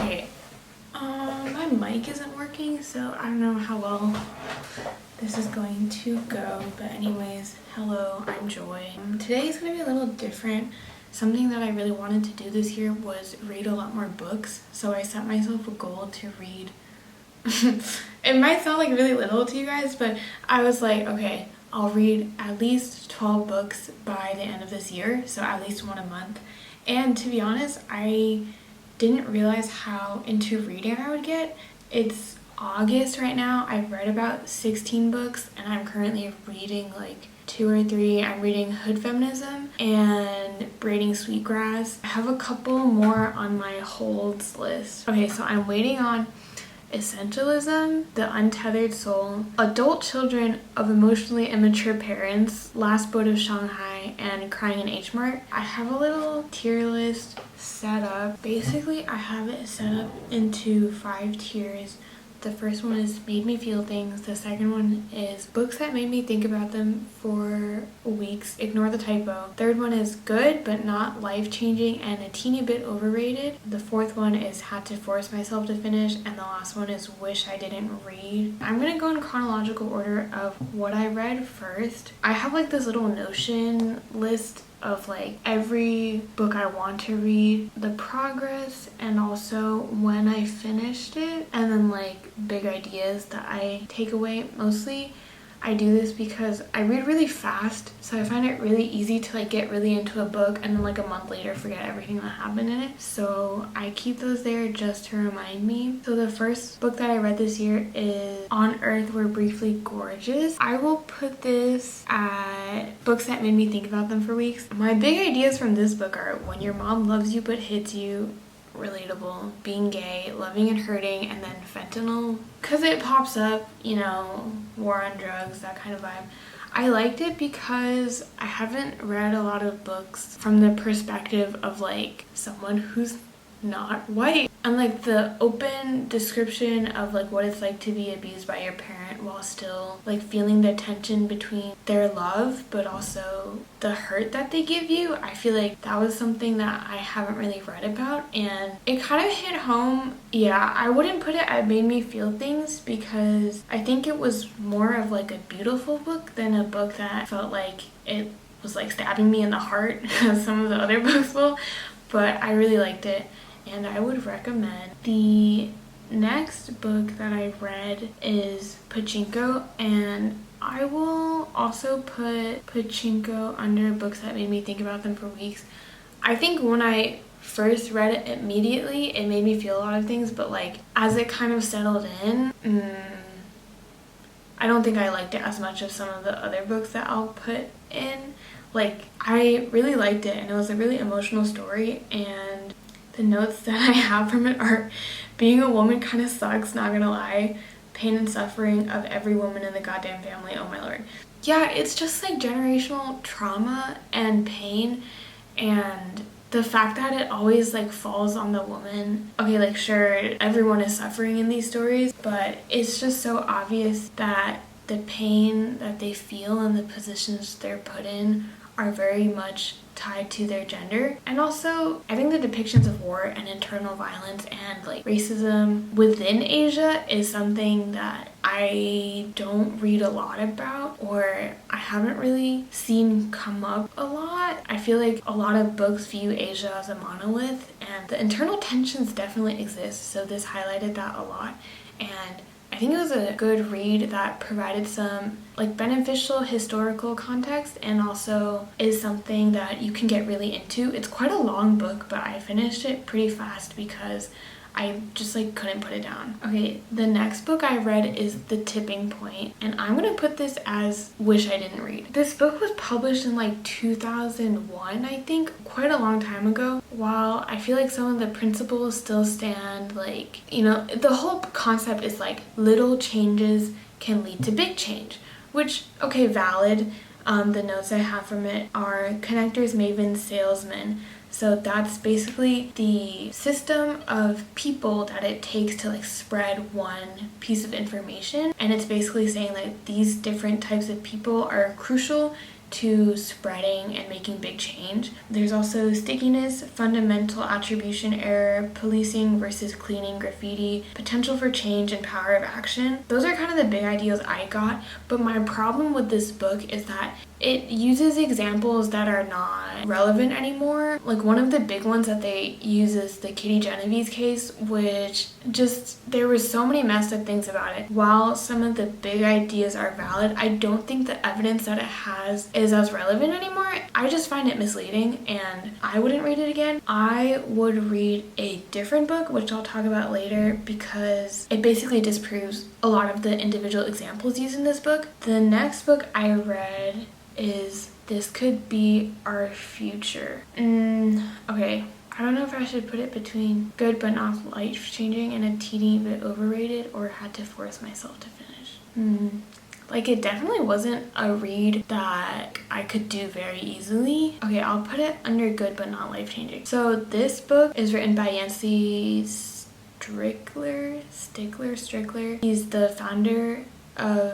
Okay, my mic isn't working, so I don't know how well this is going to go, but anyways, hello, I'm Joy. Today is going to be a little different. Something that I really wanted to do this year was read a lot more books, so I set myself a goal to read. It might sound like really little to you guys, but I was like, okay, I'll read at least 12 books by the end of this year, so at least one a month. And to be honest, I didn't realize how into reading I would get. It's August right now. I've read about 16 books and I'm currently reading like 2 or 3. I'm reading Hood Feminism and Braiding Sweetgrass. I have a couple more on my holds list. Okay, so I'm waiting on Essentialism, The Untethered Soul, Adult Children of Emotionally Immature Parents, Last Boat of Shanghai, and Crying in H Mart. I have a little tier list set up. Basically, I have it set up into 5 tiers. The first one is Made Me Feel Things. The second one is Books That Made Me Think About Them for Weeks. Ignore the typo. Third one is Good but Not Life-Changing and a teeny bit overrated. The fourth one is Had to Force Myself to Finish. And the last one is Wish I Didn't Read. I'm gonna go in chronological order of what I read first. I have like this little Notion list of like every book I want to read, the progress, and also when I finished it, and then like big ideas that I take away. Mostly I do this because I read really fast, so I find it really easy to like get really into a book and then like a month later forget everything that happened in it. So I keep those there just to remind me. So the first book that I read this year is On Earth We're Briefly Gorgeous. I will put this at Books That Made Me Think About Them for Weeks. My big ideas from this book are When Your Mom Loves You But Hits You, relatable, being gay, loving and hurting, and then fentanyl, because it pops up, you know, war on drugs, that kind of vibe. I liked it because I haven't read a lot of books from the perspective of like someone who's not white, and like the open description of like what it's like to be abused by your parent while still like feeling the tension between their love but also the hurt that they give you. I feel like that was something that I haven't really read about, and it kind of hit home. Yeah, I wouldn't put it at Made Me Feel Things because I think it was more of like a beautiful book than a book that felt like it was like stabbing me in the heart as some of the other books will, but I really liked it and I would recommend. The next book that I read is Pachinko, and I will also put Pachinko under Books That Made Me Think About Them for Weeks. I think when I first read it immediately, it made me feel a lot of things, but like as it kind of settled in, I don't think I liked it as much as some of the other books that I'll put in. Like, I really liked it and it was a really emotional story, and the notes that I have from it are being a woman kind of sucks, not gonna lie. Pain and suffering of every woman in the goddamn family, oh my lord. Yeah, it's just like generational trauma and pain, and the fact that it always like falls on the woman. Okay, like sure, everyone is suffering in these stories, but it's just so obvious that the pain that they feel and the positions they're put in are very much tied to their gender. And also, I think the depictions of war and internal violence and like racism within Asia is something that I don't read a lot about, or I haven't really seen come up a lot. I feel like a lot of books view Asia as a monolith, and the internal tensions definitely exist, so this highlighted that a lot. And I think it was a good read that provided some like beneficial historical context and also is something that you can get really into. It's quite a long book, but I finished it pretty fast because I just like couldn't put it down. Okay, the next book I read is The Tipping Point, and I'm gonna put this as Wish I Didn't Read. This book was published in like 2001, I think, quite a long time ago. While I feel like some of the principles still stand, like, you know, the whole concept is like little changes can lead to big change, which, okay, valid. The notes I have from it are connectors, mavens, salesmen. So that's basically the system of people that it takes to like spread one piece of information. And it's basically saying that these different types of people are crucial to spreading and making big change. There's also stickiness, fundamental attribution error, policing versus cleaning graffiti, potential for change, and power of action. Those are kind of the big ideas I got, but my problem with this book is that it uses examples that are not relevant anymore. Like one of the big ones that they use is the Kitty Genevieve's case, which just, there were so many messed up things about it. While some of the big ideas are valid, I don't think the evidence that it has is as relevant anymore. I just find it misleading and I wouldn't read it again. I would read a different book, which I'll talk about later, because it basically disproves a lot of the individual examples used in this book. The next book I read is This Could Be Our Future. Okay, I don't know if I should put it between good but not life-changing and a teeny bit overrated, or had to force myself to finish. Like, it definitely wasn't a read that I could do very easily. Okay, I'll put it under good but not life-changing. So this book is written by Yancey Strickler. He's the founder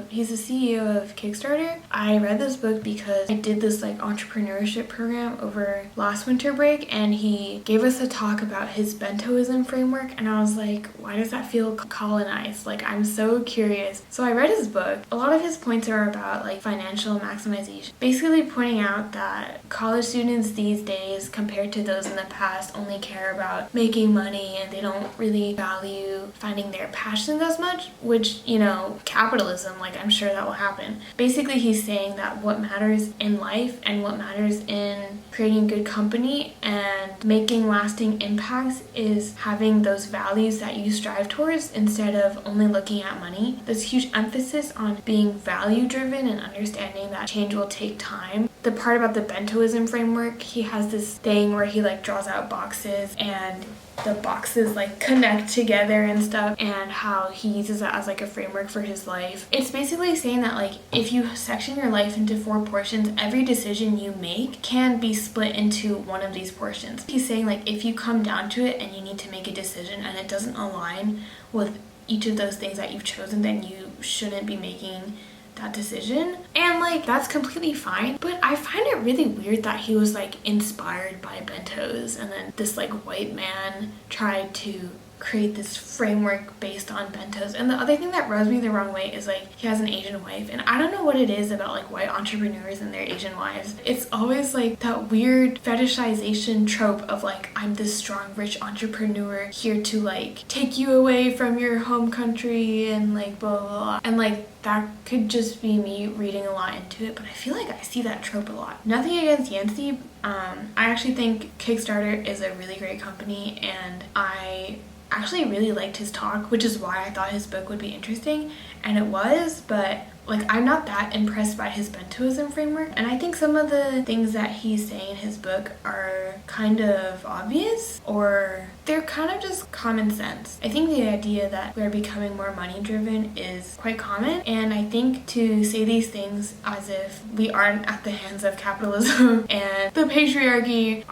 he's the CEO of Kickstarter. I read this book because I did this like entrepreneurship program over last winter break, and he gave us a talk about his bentoism framework, and I was like, why does that feel colonized? Like, I'm so curious. So I read his book. A lot of his points are about like financial maximization, basically pointing out that college students these days compared to those in the past only care about making money, and they don't really value finding their passions as much, which, you know, capitalism, like, I'm sure that will happen. Basically, he's saying that what matters in life and what matters in creating good company and making lasting impacts is having those values that you strive towards instead of only looking at money. There's huge emphasis on being value driven and understanding that change will take time. The part about the bentoism framework, he has this thing where he like draws out boxes and the boxes like connect together and stuff, and how he uses that as like a framework for his life. It's basically saying that like if you section your life into 4 portions, every decision you make can be split into one of these portions. He's saying like if you come down to it and you need to make a decision and it doesn't align with each of those things that you've chosen, then you shouldn't be making that decision. And like, that's completely fine, but I find it really weird that he was like inspired by bentos, and then this like white man tried to create this framework based on bentos. And the other thing that rubs me the wrong way is like he has an Asian wife, and I don't know what it is about like white entrepreneurs and their Asian wives. It's always like that weird fetishization trope of like, I'm this strong rich entrepreneur here to like take you away from your home country and like blah blah blah. And like, that could just be me reading a lot into it, but I feel like I see that trope a lot. Nothing against Yancey. I actually think Kickstarter is a really great company, and I actually really liked his talk, which is why I thought his book would be interesting, and it was, but like, I'm not that impressed by his bentoism framework, and I think some of the things that he's saying in his book are kind of obvious, or they're kind of just common sense. I think the idea that we're becoming more money driven is quite common, and I think to say these things as if we aren't at the hands of capitalism and the patriarchy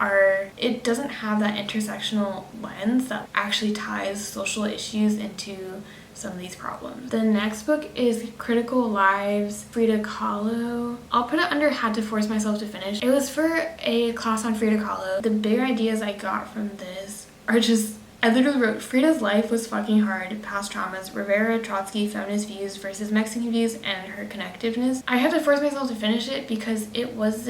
it doesn't have that intersectional lens that actually ties social issues into some of these problems. The next book is Critical Lives, Frida Kahlo. I'll put it under had to force myself to finish. It was for a class on Frida Kahlo. The big ideas I got from this are just, I literally wrote, Frida's life was fucking hard, past traumas, Rivera, Trotsky, feminist views versus Mexican views, and her connectiveness. I had to force myself to finish it because it was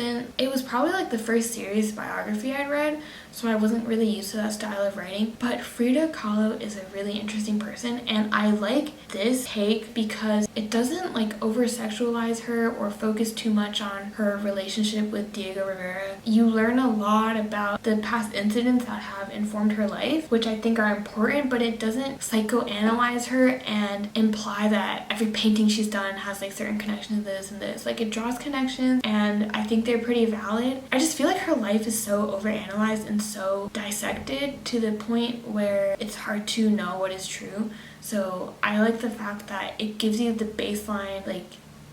probably like the first serious biography I'd read, so I wasn't really used to that style of writing. But Frida Kahlo is a really interesting person, and I like this take because it doesn't like over-sexualize her or focus too much on her relationship with Diego Rivera. You learn a lot about the past incidents that have informed her life, which I think are important, but it doesn't psychoanalyze her and imply that every painting she's done has like certain connections to this and this. Like, it draws connections, and I think they're pretty valid. I just feel like her life is so overanalyzed and so dissected to the point where it's hard to know what is true. So I like the fact that it gives you the baseline, like,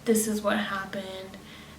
this is what happened,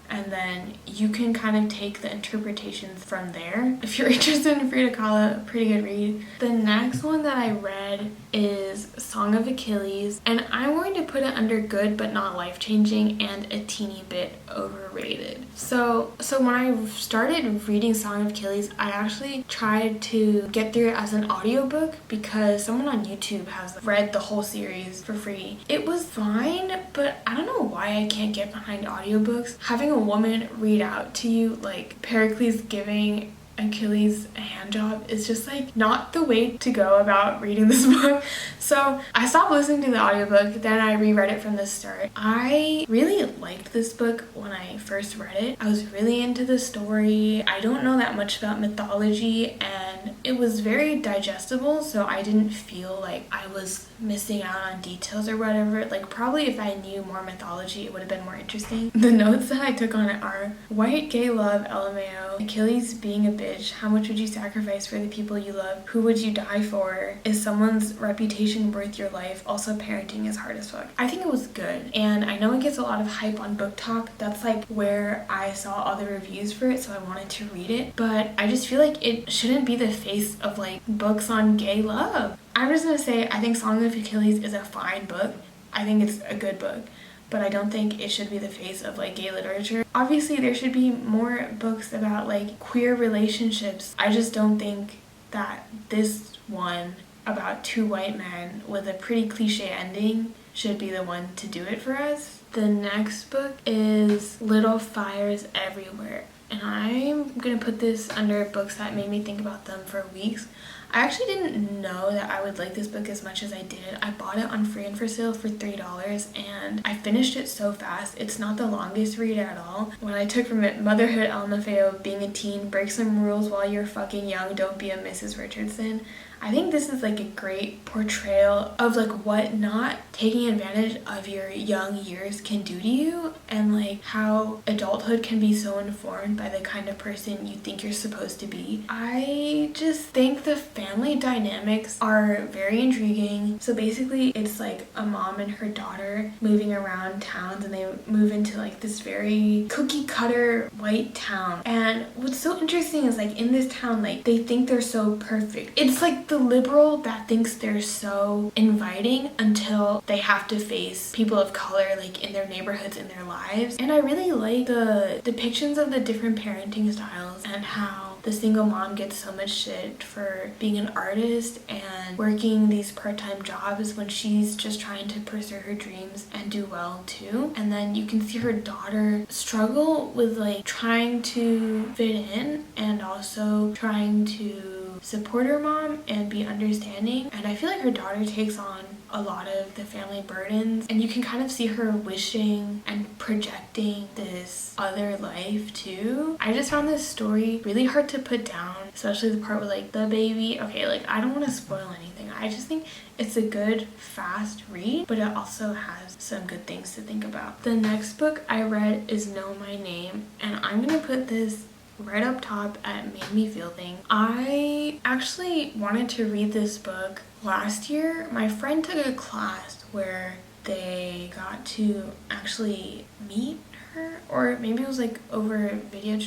and then you can kind of take the interpretations from there. If you're interested in Frida Kahlo, a pretty good read. The next one that I read is Song of Achilles, and I'm going to put it under good but not life-changing and a teeny bit overrated. So when I started reading Song of Achilles, I actually tried to get through it as an audiobook because someone on YouTube has read the whole series for free. It was fine, but I don't know why I can't get behind audiobooks. Having a woman read out to you like Pericles giving Achilles a hand job is just like not the way to go about reading this book. So I stopped listening to the audiobook, then I reread it from the start. I really liked this book when I first read it. I was really into the story. I don't know that much about mythology, and it was very digestible, so I didn't feel like I was missing out on details or whatever. Like probably if I knew more mythology, it would have been more interesting. The notes that I took on it are white gay love, LMAO, Achilles being a bitch, how much would you sacrifice for the people you love, who would you die for, is someone's reputation worth your life, also parenting is hard as fuck. I think it was good, and I know it gets a lot of hype on Book Talk. That's like where I saw all the reviews for it, so I wanted to read it, but I just feel like it shouldn't be the face of like books on gay love. I'm just gonna say I think Song of Achilles is a fine book. I think it's a good book, but I don't think it should be the face of like gay literature. Obviously there should be more books about like queer relationships. I just don't think that this one about two white men with a pretty cliche ending should be the one to do it for us. The next book is Little Fires Everywhere, and I'm gonna put this under books that made me think about them for weeks. I actually didn't know that I would like this book as much as I did. I bought it on Free and For Sale for $3 and I finished it so fast. It's not the longest read at all. When I took from it, motherhood, LMFAO, being a teen, break some rules while you're fucking young, don't be a Mrs. Richardson. I think this is like a great portrayal of like what not taking advantage of your young years can do to you, and like how adulthood can be so informed by the kind of person you think you're supposed to be. I just think the family dynamics are very intriguing. So basically it's like a mom and her daughter moving around towns, and they move into like this very cookie cutter white town. And what's so interesting is like in this town, like they think they're so perfect. It's like the liberal that thinks they're so inviting until they have to face people of color like in their neighborhoods, in their lives. And I really like the depictions of the different parenting styles and how the single mom gets so much shit for being an artist and working these part-time jobs when she's just trying to pursue her dreams and do well too. And then you can see her daughter struggle with like trying to fit in and also trying to support her mom and be understanding. And I feel like her daughter takes on a lot of the family burdens, and you can kind of see her wishing and projecting this other life too. I just found this story really hard to put down, especially the part with like the baby. Okay, like I don't want to spoil anything. I just think it's a good fast read, but it also has some good things to think about. The next book I read is Know My Name, and I'm gonna put this right up top at Made Me Feel Things. I actually wanted to read this book last year. My friend took a class where they got to actually meet her, or maybe it was like over video.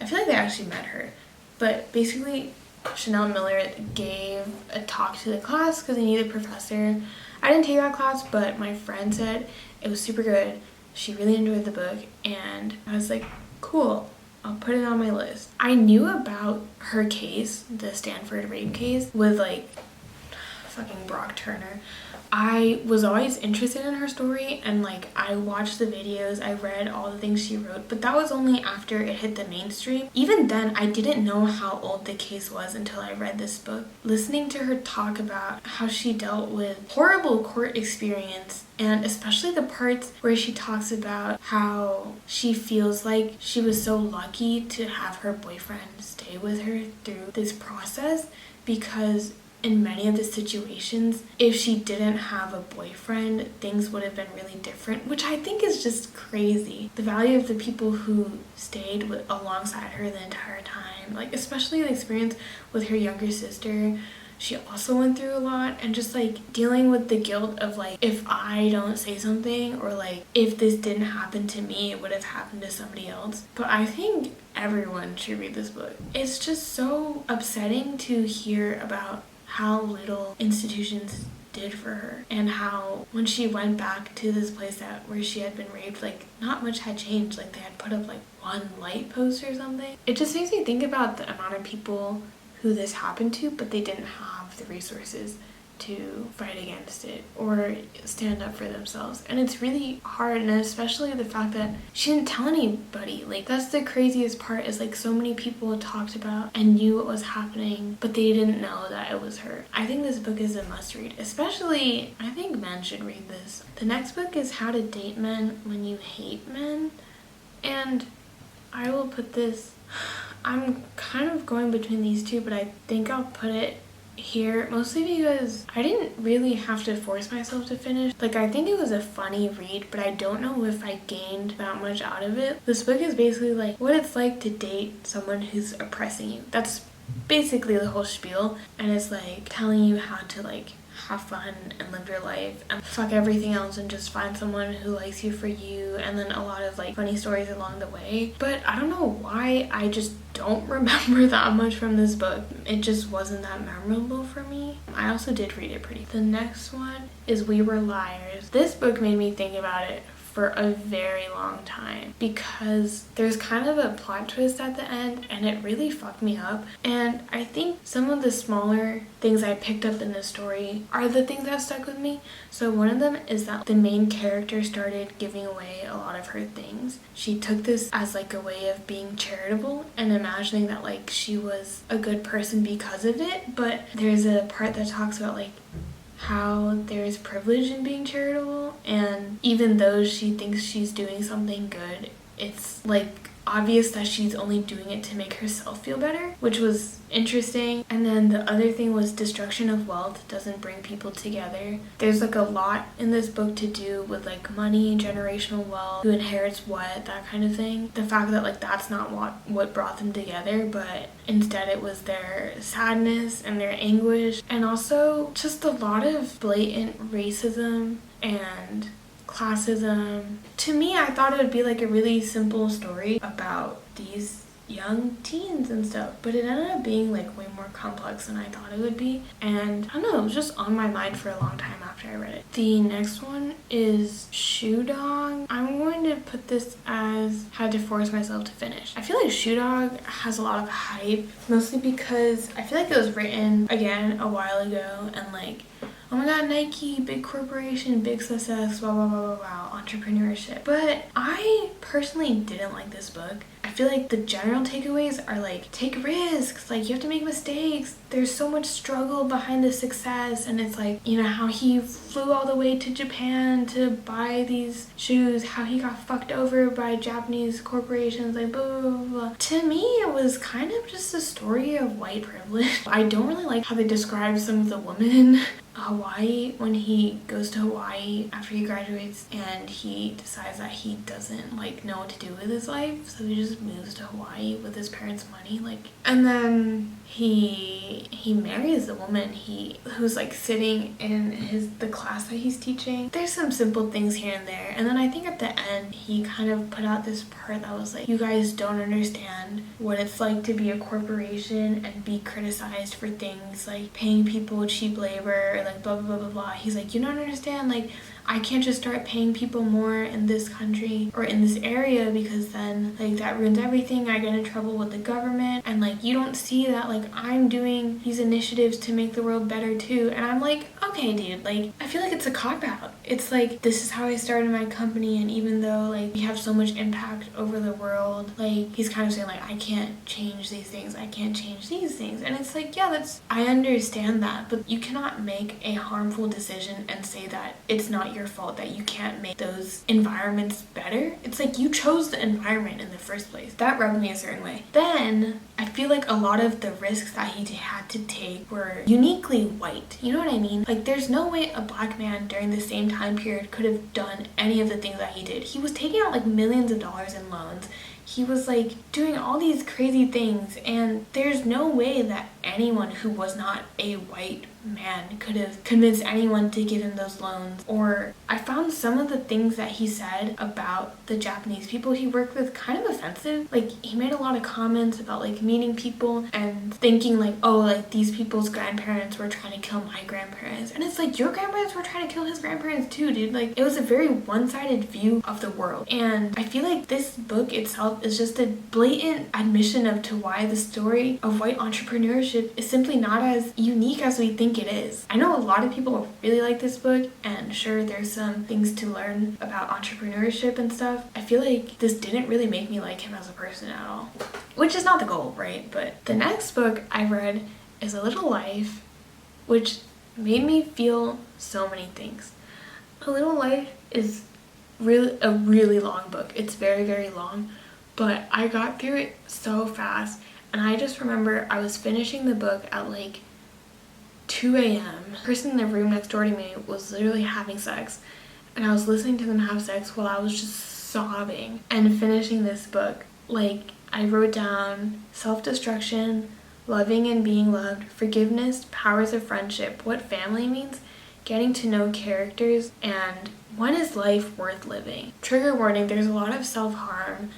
I feel like they actually met her, but basically Chanel Miller gave a talk to the class because they needed a professor. I didn't take that class, but my friend said it was super good. She really enjoyed the book, and I was like, cool, I'll put it on my list. I knew about her case, the Stanford rape case, with like fucking Brock Turner. I was always interested in her story, and like I watched the videos, I read all the things she wrote, but that was only after it hit the mainstream. Even then, I didn't know how old the case was until I read this book. Listening to her talk about how she dealt with horrible court experience, and especially the parts where she talks about how she feels like she was so lucky to have her boyfriend stay with her through this process, because in many of the situations, if she didn't have a boyfriend, things would have been really different, which I think is just crazy. The value of the people who stayed alongside her the entire time, like especially the experience with her younger sister. she also went through a lot, and just like dealing with the guilt of like, if I don't say something, or like if this didn't happen to me, it would have happened to somebody else. But I think everyone should read this book. It's just so upsetting to hear about how little institutions did for her, and how when she went back to this place where she had been raped, like not much had changed. Like they had put up like one light post or something. It just makes me think about the amount of people who this happened to, but they didn't have the resources to fight against it or stand up for themselves. And it's really hard, and especially the fact that she didn't tell anybody. Like that's the craziest part, is like so many people talked about and knew what was happening, but they didn't know that it was her. I think this book is a must read, especially I think men should read this. The next book is How to Date Men When You Hate Men, and I will put this, I'm kind of going between these two, but I think I'll put it here mostly because I didn't really have to force myself to finish. Like I think it was a funny read, but I don't know if I gained that much out of it. This book is basically like what it's like to date someone who's oppressing you. That's basically the whole spiel, and it's like telling you how to like have fun and live your life and fuck everything else and just find someone who likes you for you, and then a lot of like funny stories along the way. But I don't know why I just don't remember that much from this book. It just wasn't that memorable for me. I also did read it pretty. The next one is We Were Liars. This book made me think about it for a very long time, because there's kind of a plot twist at the end and it really fucked me up. And I think some of the smaller things I picked up in this story are the things that stuck with me. So one of them is that the main character started giving away a lot of her things. She took this as like a way of being charitable and imagining that like she was a good person because of it. But there's a part that talks about like how there's privilege in being charitable, and even though she thinks she's doing something good, it's like obvious that she's only doing it to make herself feel better, which was interesting. And then the other thing was destruction of wealth doesn't bring people together. There's like a lot in this book to do with like money, generational wealth, who inherits what, that kind of thing. The fact that like that's not what brought them together, but instead it was their sadness and their anguish, and also just a lot of blatant racism and classism. To me, I thought it would be like a really simple story about these young teens and stuff, but it ended up being like way more complex than I thought it would be. And I don't know, it was just on my mind for a long time after I read it. The next one is Shoe Dog. I'm going to put this as had to force myself to finish. I feel like Shoe Dog has a lot of hype, mostly because I feel like it was written again a while ago, and like, oh my god, Nike, big corporation, big success, wow, wow, wow, wow, wow, entrepreneurship. But I personally didn't like this book. I feel like the general takeaways are like, take risks, like you have to make mistakes. There's so much struggle behind the success, and it's like, you know, how he flew all the way to Japan to buy these shoes, how he got fucked over by Japanese corporations, like blah, blah, blah, blah. To me, it was kind of just a story of white privilege. I don't really like how they describe some of the women Hawaii, when he goes to Hawaii after he graduates and he decides that he doesn't like know what to do with his life, so he just moves to Hawaii with his parents' money, like, and then he marries the woman who's like sitting in the class that he's teaching. There's some simple things here and there, and then I think at the end he kind of put out this part that was like, you guys don't understand what it's like to be a corporation and be criticized for things like paying people cheap labor, like blah blah blah blah blah. He's like, you don't understand, like I can't just start paying people more in this country or in this area, because then like that ruins everything. I get in trouble with the government, and like you don't see that like I'm doing these initiatives to make the world better too. And I'm like, okay dude, like I feel like it's a cop-out. It's like, this is how I started my company, and even though like we have so much impact over the world, like he's kind of saying like, I can't change these things, I can't change these things. And it's like, yeah, I understand that, but you cannot make a harmful decision and say that it's not your fault, that you can't make those environments better. It's like, you chose the environment in the first place. That rubbed me a certain way. Then I feel like a lot of the risks that he had to take were uniquely white. You know what I mean? Like there's no way a black man during the same time period could have done any of the things that he did. He was taking out like millions of dollars in loans. he was like doing all these crazy things, and there's no way that anyone who was not a white man could have convinced anyone to give him those loans. Or I found some of the things that he said about the Japanese people he worked with kind of offensive. Like, he made a lot of comments about like meeting people and thinking like, oh, like these people's grandparents were trying to kill my grandparents, and it's like, your grandparents were trying to kill his grandparents too, dude. Like, it was a very one-sided view of the world, and I feel like this book itself is just a blatant admission to why the story of white entrepreneurship is simply not as unique as we think it is. I know a lot of people really like this book, and sure, there's some things to learn about entrepreneurship and stuff. I feel like this didn't really make me like him as a person at all, which is not the goal, right? But the next book I read is A Little Life, which made me feel so many things. A Little Life is really a really long book. It's very, very long, but I got through it so fast, and I just remember I was finishing the book at like 2 a.m. The person in the room next door to me was literally having sex, and I was listening to them have sex while I was just sobbing and finishing this book. Like, I wrote down self-destruction, loving and being loved, forgiveness, powers of friendship, what family means, getting to know characters, and when is life worth living? Trigger warning, there's a lot of self-harm.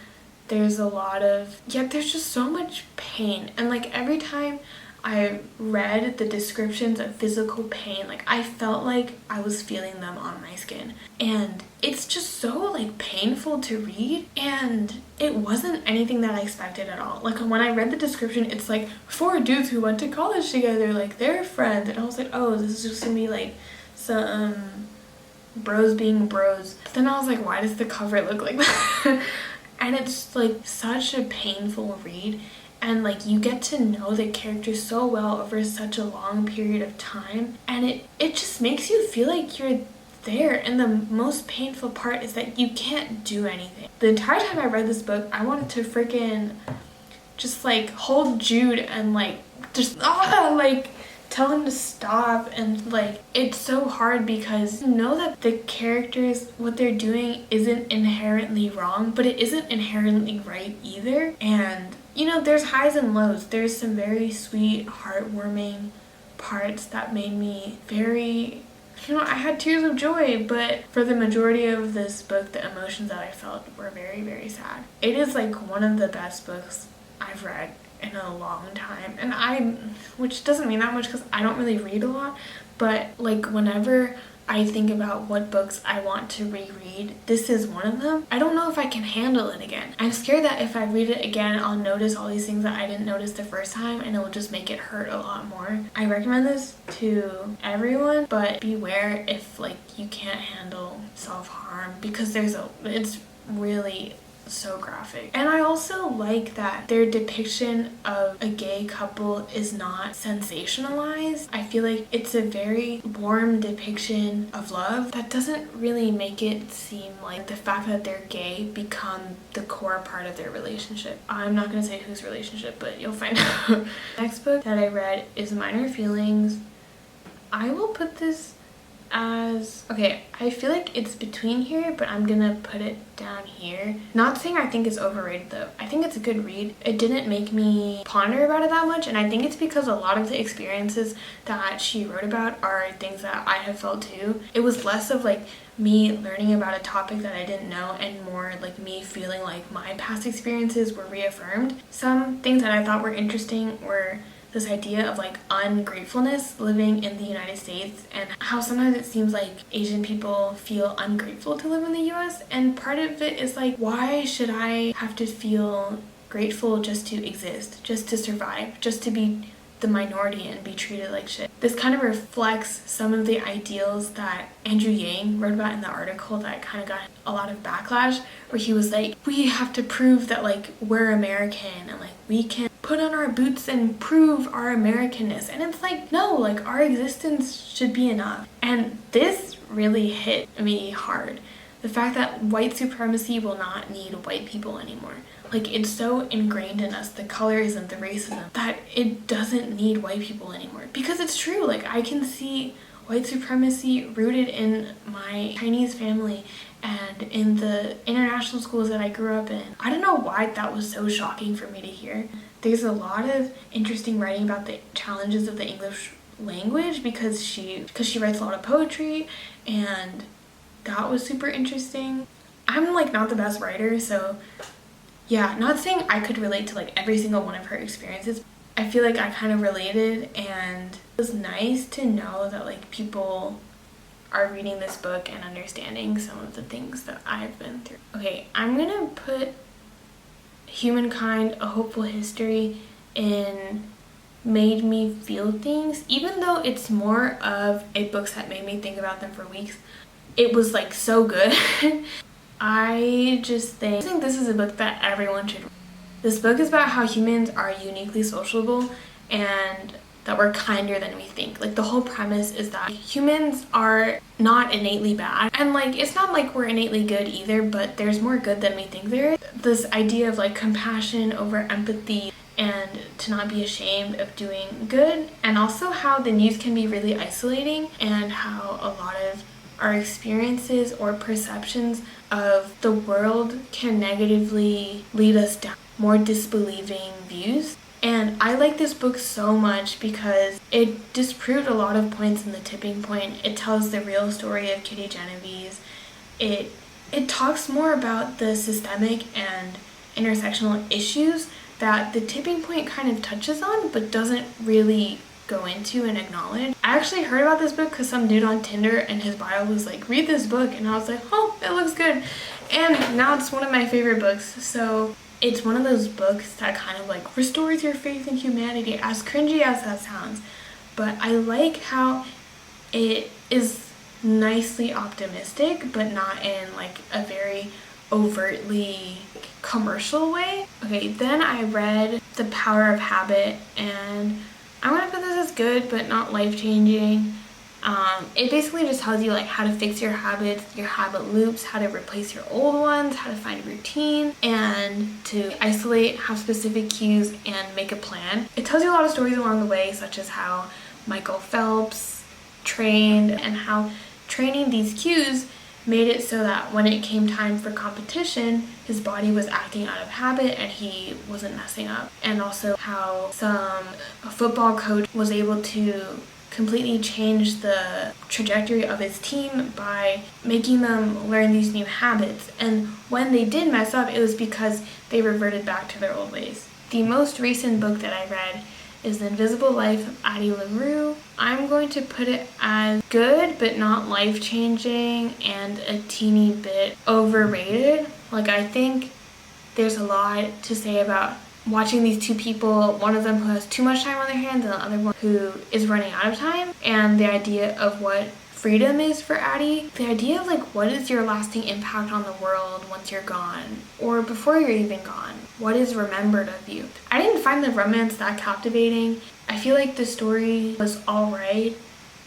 There's a lot of, there's just so much pain. And like, every time I read the descriptions of physical pain, like, I felt like I was feeling them on my skin. And it's just so like painful to read, and it wasn't anything that I expected at all. Like, when I read the description, it's like 4 dudes who went to college together, like they're friends, and I was like, oh, this is just gonna be like some bros being bros. But then I was like, why does the cover look like that? And it's like such a painful read, and like, you get to know the characters so well over such a long period of time, and it just makes you feel like you're there. And the most painful part is that you can't do anything. The entire time I read this book, I wanted to freaking just like hold Jude and like just like tell him to stop. And like, it's so hard because you know that the characters, what they're doing isn't inherently wrong, but it isn't inherently right either. And you know, there's highs and lows. There's some very sweet, heartwarming parts that made me very, I had tears of joy, but for the majority of this book, the emotions that I felt were very, very sad. It is like one of the best books I've read in a long time, and which doesn't mean that much because I don't really read a lot, but like, whenever I think about what books I want to reread, this is one of them. I don't know if I can handle it again. I'm scared that if I read it again, I'll notice all these things that I didn't notice the first time, and it will just make it hurt a lot more. I recommend this to everyone, but beware if like you can't handle self-harm, because it's really so graphic. And I also like that their depiction of a gay couple is not sensationalized. I feel like it's a very warm depiction of love that doesn't really make it seem like the fact that they're gay become the core part of their relationship. I'm not going to say whose relationship, but you'll find out. Next book that I read is Minor Feelings. I will put this as, okay, I feel like it's between here, but I'm gonna put it down here. Not saying I think it's overrated though. I think it's a good read. It didn't make me ponder about it that much, and I think it's because a lot of the experiences that she wrote about are things that I have felt too. It was less of like me learning about a topic that I didn't know, and more like me feeling like my past experiences were reaffirmed. Some things that I thought were interesting were this idea of like ungratefulness living in the United States, and how sometimes it seems like Asian people feel ungrateful to live in the US. And part of it is like, why should I have to feel grateful just to exist, just to survive, just to be the minority and be treated like shit? This kind of reflects some of the ideals that Andrew Yang wrote about in the article that kind of got a lot of backlash, where he was like, we have to prove that like we're American, and like we can put on our boots and prove our Americanness. And it's like, no, like our existence should be enough. And this really hit me hard. The fact that white supremacy will not need white people anymore. Like, it's so ingrained in us, the colorism, the racism, that it doesn't need white people anymore. Because it's true, like I can see white supremacy rooted in my Chinese family and in the international schools that I grew up in. I don't know why that was so shocking for me to hear. There's a lot of interesting writing about the challenges of the English language because she writes a lot of poetry, and that was super interesting. I'm like not the best writer, so yeah, not saying I could relate to like every single one of her experiences. I feel like I kind of related, and it was nice to know that like people are reading this book and understanding some of the things that I've been through. Okay, I'm gonna put Humankind, A Hopeful History in made me feel things, even though it's more of a book that made me think about them for weeks. It was like so good. I think this is a book that everyone should read. This book is about how humans are uniquely sociable and that we're kinder than we think. Like the whole premise is that humans are not innately bad, and like it's not like we're innately good either, but there's more good than we think there is. This idea of like compassion over empathy and to not be ashamed of doing good, and also how the news can be really isolating and how a lot of our experiences or perceptions of the world can negatively lead us down more disbelieving views. And I like this book so much because it disproved a lot of points in The Tipping Point. It tells the real story of Kitty Genovese. It talks more about the systemic and intersectional issues that The Tipping Point kind of touches on but doesn't really go into and acknowledge. I actually heard about this book because some dude on Tinder and his bio was like, read this book, and I was like, oh, it looks good. And now it's one of my favorite books. So it's one of those books that kind of like restores your faith in humanity, as cringy as that sounds. But I like how it is nicely optimistic, but not in like a very overtly commercial way. Okay, then I read The Power of Habit, and I'm gonna put this as good but not life-changing. It basically just tells you like how to fix your habits, your habit loops, how to replace your old ones, how to find a routine, and to isolate, have specific cues, and make a plan. It tells you a lot of stories along the way, such as how Michael Phelps trained and how training these cues made it so that when it came time for competition, his body was acting out of habit and he wasn't messing up. And also how a football coach was able to completely change the trajectory of his team by making them learn these new habits. And when they did mess up, it was because they reverted back to their old ways. The most recent book that I read is The Invisible Life of Addie LaRue. I'm going to put it as good but not life-changing and a teeny bit overrated. Like, I think there's a lot to say about watching these two people, one of them who has too much time on their hands and the other one who is running out of time, and the idea of what freedom is for Addie. The idea of like, what is your lasting impact on the world once you're gone, or before you're even gone? What is remembered of you? I didn't find the romance that captivating. I feel like the story was alright.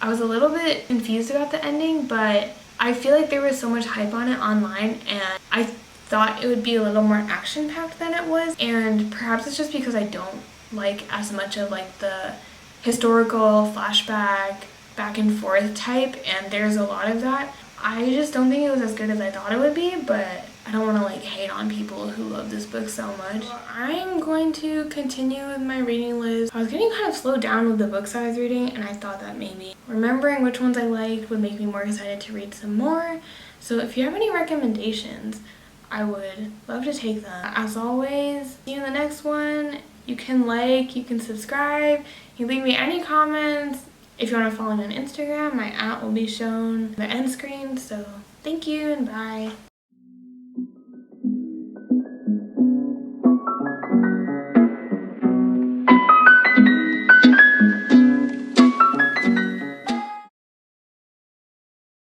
I was a little bit confused about the ending, but I feel like there was so much hype on it online, and I thought it would be a little more action-packed than it was. And perhaps it's just because I don't like as much of like the historical flashback back and forth type, and there's a lot of that. I just don't think it was as good as I thought it would be, but I don't want to like hate on people who love this book so much. I'm going to continue with my reading list. I was getting kind of slowed down with the books I was reading, and I thought that maybe remembering which ones I liked would make me more excited to read some more. So if you have any recommendations, I would love to take them. As always, see you in the next one. You can like, you can subscribe, you can leave me any comments. If you want to follow me on Instagram, my @ will be shown on the end screen. So thank you and bye.